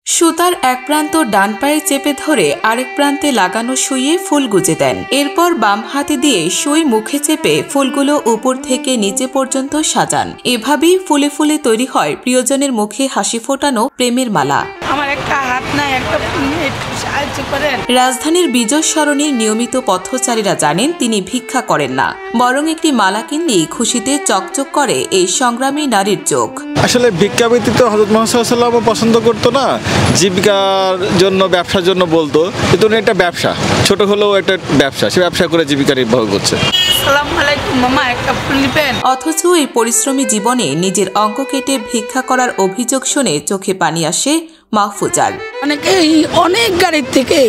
সুতার এক প্রান্ত ডান পায়ে চেপে ধরে আরেক প্রান্তে লাগানো সুইয়ে ফুল গুজে দেন। এরপর বাম হাতে দিয়ে সুই মুখে চেপে ফুলগুলো উপর থেকে নিচে পর্যন্ত সাজান। এভাবেই ফুলে ফুলে তৈরি হয় প্রিয়জনের মুখে হাসি ফোটানো প্রেমের মালা। আমার একটা হাত নাই, একটা একটু সাহায্য করেন। রাজধানীর বিজয় সরণির নিয়মিত পথচারীরা জানেন তিনি ভিক্ষা করেন না, বরং একটি মালা কিনলেই খুশিতে চকচক করে এই সংগ্রামী নারীর চোখ। আসলে ভিক্ষাবৃত্তি তো হযরত মুহাম্মদ সাল্লাল্লাহু আলাইহি ওয়াসাল্লাম পছন্দ করতো না, জীবিকার জন্য ব্যবসার জন্য বলতো, কিন্তু এটা ব্যবসা, ছোট হলেও একটা ব্যবসা, সে ব্যবসা করে জীবিকা নির্বাহ করছে। আসসালামু আলাইকুম মামা, একটা ফুল নেবেন? অথচ এই পরিশ্রমী জীবনে নিজের অঙ্গ কেটে ভিক্ষা করার অভিযোগ শুনে চোখে পানি আসে মাহফুজার। অনেকেই অনেক গাড়ির থেকে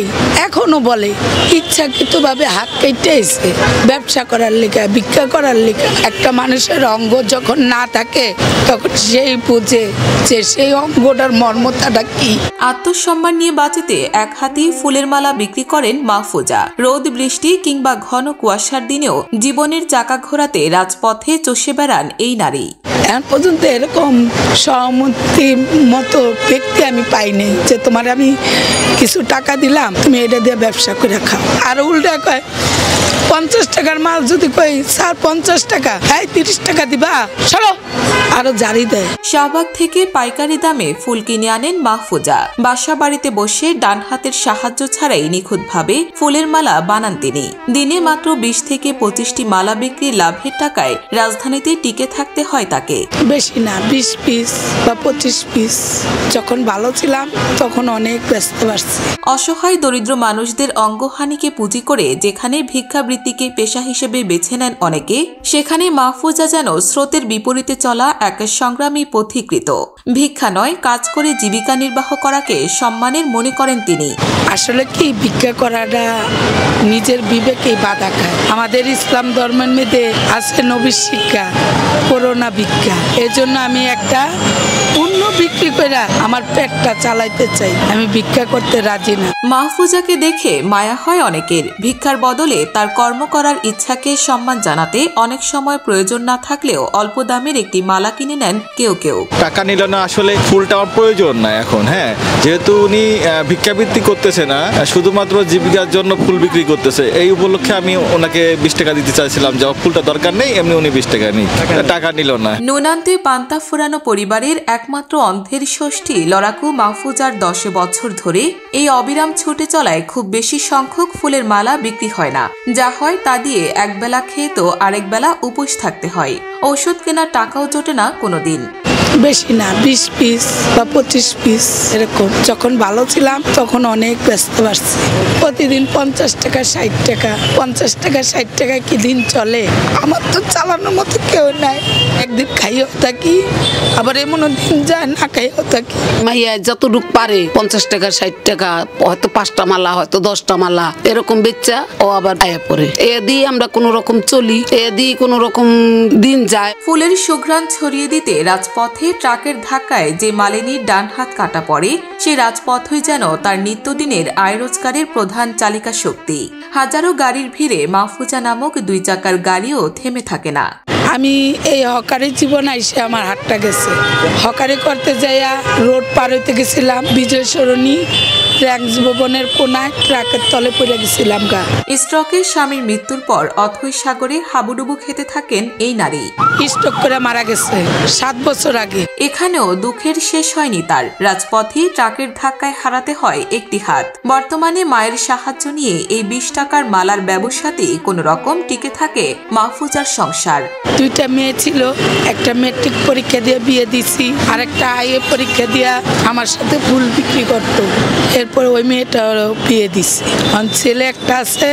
এখনো বলে ইচ্ছাকৃতভাবে হাত কেটে এসে ব্যবসা করার লেখা, ভিক্ষা করার লেখা। একটা মানুষের অঙ্গ যখন না থাকে তখন সেই বুঝে যে সেই অঙ্গটার মর্মতাটা কি। আত্মসম্মান নিয়ে বাঁচিতে এক হাতে ফুলের মালা বিক্রি করেন মাহফুজা। রোদ বৃষ্টি কিংবা ঘন কুয়াশার দিনেও জীবনের চাকা ঘোরাতে রাজপথে চষে বেড়ান এই নারী। এখন পর্যন্ত এরকম সহমতির মতো ব্যক্তি আমি পাইনি যে তোমার আমি কিছু টাকা দিলাম, তুমি এটা দিয়ে ব্যবসা করে খাও। আর উল্টা কয় 50 টাকার মাল যদি কই স্যার 50 টাকা, হ্যাঁ 30 টাকা দিবা, সরো, আরো জারি দেয়। শাহবাগ থেকে পাইকারি দামে ফুল কিনে আনেন মাহফুজা। বাসা বাড়িতে বসে ডান হাতের সাহায্য ছাড়াই নিখুঁতভাবে ফুলের মালা বানান তিনি। দিনে মাত্র 20 থেকে 25টি মালা বিক্রির লাভের টাকায় রাজধানীতে টিকে থাকতে হয় তাকে। বেশি না, 20 পিস বা 25 পিস। যখন ভালো ছিলাম তখন অনেক ব্যস্ত পারছি। অসহায় দরিদ্র মানুষদের অঙ্গহানিকে পুঁজি করে যেখানে ভিক্ষাবৃত্তিকে পেশা হিসেবে বেছে নেন অনেকে, সেখানে মাহফুজা যেন স্রোতের বিপরীতে চলা এক সংগ্রামী পথিকৃত। ভিক্ষা নয়, কাজ করে জীবিকা নির্বাহ করাকে সম্মানের মনে করেন তিনি। আসলে কি ভিক্ষা করাটা নিজের বিবেকেই বাধা খায়। আমাদের ইসলাম ধর্মের মধ্যে আছে নবীর শিক্ষা, করোনা ভিক্ষা। এজন্য আমি একটা পণ্য বিক্রি করে আমার পেটটা চালাইতে চাই, আমি ভিক্ষা করতে রাজি না। মাহফুজাকে দেখে মায়া হয় অনেকের। ভিক্ষার বদলে তার কর্ম করার ইচ্ছাকে সম্মান জানাতে অনেক সময় প্রয়োজন না থাকলেও অল্প দামের একটি মালা কিনে নেন কেউ কেউ। টাকা নিল না, আসলে ফুলটা আমার প্রয়োজন না এখন। হ্যাঁ, যেহেতু উনি ভিক্ষাবৃত্তি করতেছে না, শুধুমাত্র জীবিকার জন্য ফুল বিক্রি করতেছে, এই উপলক্ষে আমি ওনাকে 20 টাকা দিতে চাইছিলাম। যে ফুলটা দরকার নেই, এমনি উনি 20 টাকা নিই, টাকা নিল না। নুনান্তে পান্তা ফুরানো পরিবারের একমাত্র অন্ধের ষষ্ঠী লড়াকু মাহফুজার 10 বছর ধরে এই অবিরাম ছুটে চলায় খুব বেশি সংখ্যক ফুলের মালা বিক্রি হয় না। যা হয় তা দিয়ে একবেলা খেয়ে তো আরেক বেলা উপোস থাকতে হয়। ওষুধ কেনার টাকাও জোটে না কোনোদিন। বেশি না, 20 পিস বা 25 পিস এরকম। যখন ভালো ছিলাম তখন অনেক ব্যস্ত পারছি। প্রতিদিন 50 টাকা 60 টাকা, 50 টাকা 60 টাকা কি দিন চলে? আমার তো চালানোর মতো কেউ নাই। একদিন খাইও থাকি, আবার এমনও দিন যায় না খাইও থাকি। মাইয়া যতটুক পারে 50 টাকা 60 টাকা, হয়তো 5টা মালা, হয়তো 10টা মালা এরকম বেচা ও আবার আয়া পড়ে। এ দিয়ে আমরা কোনো রকম চলি, এ দিয়ে কোনো রকম দিন যায়। ফুলের সুঘ্রাণ ছড়িয়ে দিতে রাজপথে ট্রাকের ধাক্কায় যে মালিনীর ডান হাত কাটা পড়ে, সে রাজপথই যেন তার নিত্যদিনের আয় রোজগারের প্রধান চালিকা শক্তি। হাজারো গাড়ির ভিড়ে মাহফুজা নামক 2 চাকার গাড়িও থেমে থাকে না। আমি এই হকারের জীবন আইসে আমার হাতটা গেছে। হকারি করতে যাইয়া রোড পার হইতে গেছিলাম, বিজয় সরণি র্যাঙ্কস ভবনের কোনায় ট্রাকের তলে পড়ে গেছিলাম গা। স্ট্রোকে স্বামীর মৃত্যুর পর অথৈ সাগরে হাবুডুবু খেতে থাকেন এই নারী। স্ট্রোক করে মারা গেছে 7 বছর আগে। এখানেও দুঃখের শেষ হয়নি তার। রাজপথে ট্রাকের ধাক্কায় হারাতে হয় একটি হাত। বর্তমানে মায়ের সাহায্য নিয়ে এই 20 টাকার মালার ব্যবসাতেই কোনো রকম টিকে থাকে মাহফুজার সংসার। 2টা মেয়ে ছিল, একটা মেট্রিক পরীক্ষা দিয়ে বিয়ে দিছি, আর একটা আইএ পরীক্ষা দিয়ে আমার সাথে ফুল বিক্রি করতো। এরপর ওই মেয়েটার বিয়ে দিছি। ছেলে একটা আছে,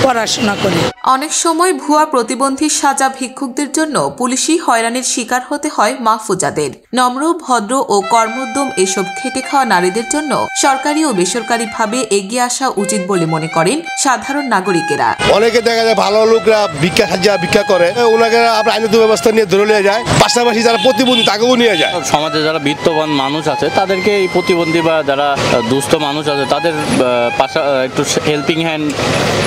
পড়াশোনা করে। অনেক সময় ভুয়া প্রতিবন্ধী সাজা ভিক্ষুকদের জন্য পুলিশি হয়রানির শিকার হতে হয় মাহফুজাদের। নম্র, ভদ্র ও কর্মোদ্যম এসব খেটে খাওয়া নারীদের জন্য সরকারি ও বেসরকারিভাবে এগিয়ে আসা উচিত বলে মনে করেন সাধারণ নাগরিকেরা। অনেকে দেখা যায় ভালো লোকরা ভিক্ষা করে, ওনাকে তারা আপনার আইনত ব্যবস্থা নিয়ে ধরে নিয়ে যায়, পাশাপাশি যারা প্রতিবন্ধী তাকেও নিয়ে যায়। সমাজে যারা বিত্তবান মানুষ আছে তাদেরকে এই প্রতিবন্ধী বা যারা দুস্থ মানুষ আছে তাদের পাশা একটু হেল্পিং হ্যান্ড,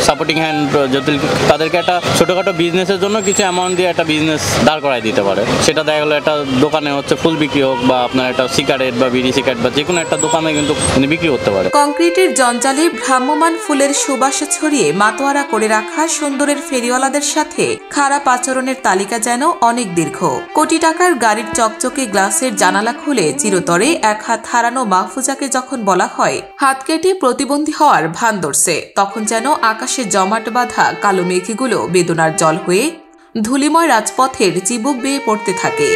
সাপোর্টিং হ্যান্ড, যদি তাদেরকে একটা ছোটোখাটো বিজনেসের জন্য কিছু অ্যামাউন্ট দিয়ে একটা বিজনেস দাঁড় করাই দিতে পারে। সেটা দেখা গেলো একটা দোকানে হচ্ছে ফুল বিক্রি হোক বা আপনার একটা সিগারেট বা বিড়ি সিগারেট বা যে কোনো একটা দোকানে কিন্তু বিক্রি করতে পারে। কংক্রিটের জঞ্জালে ভ্রাম্যমান ফুলের সুবাস ছড়িয়ে মাতোয়ারা করে রাখা সুন্দরের ফেরিওয়ালাদের সাথে খারাপ আচরণের তালিকা যেন অনেক দীর্ঘ। কোটি টাকার গাড়ির চকচকে গ্লাসের জানালা খুলে চিরতরে এক হাত হারানো মাহফুজাকে যখন বলা হয় হাত কেটে প্রতিবন্ধী হওয়ার ভান ধরছে, তখন যেন আকাশে জমাট বাঁধা কালো মেঘগুলো বেদনার জল হয়ে ধূলিময় রাজপথের চিবুক বেয়ে পড়তে থাকে।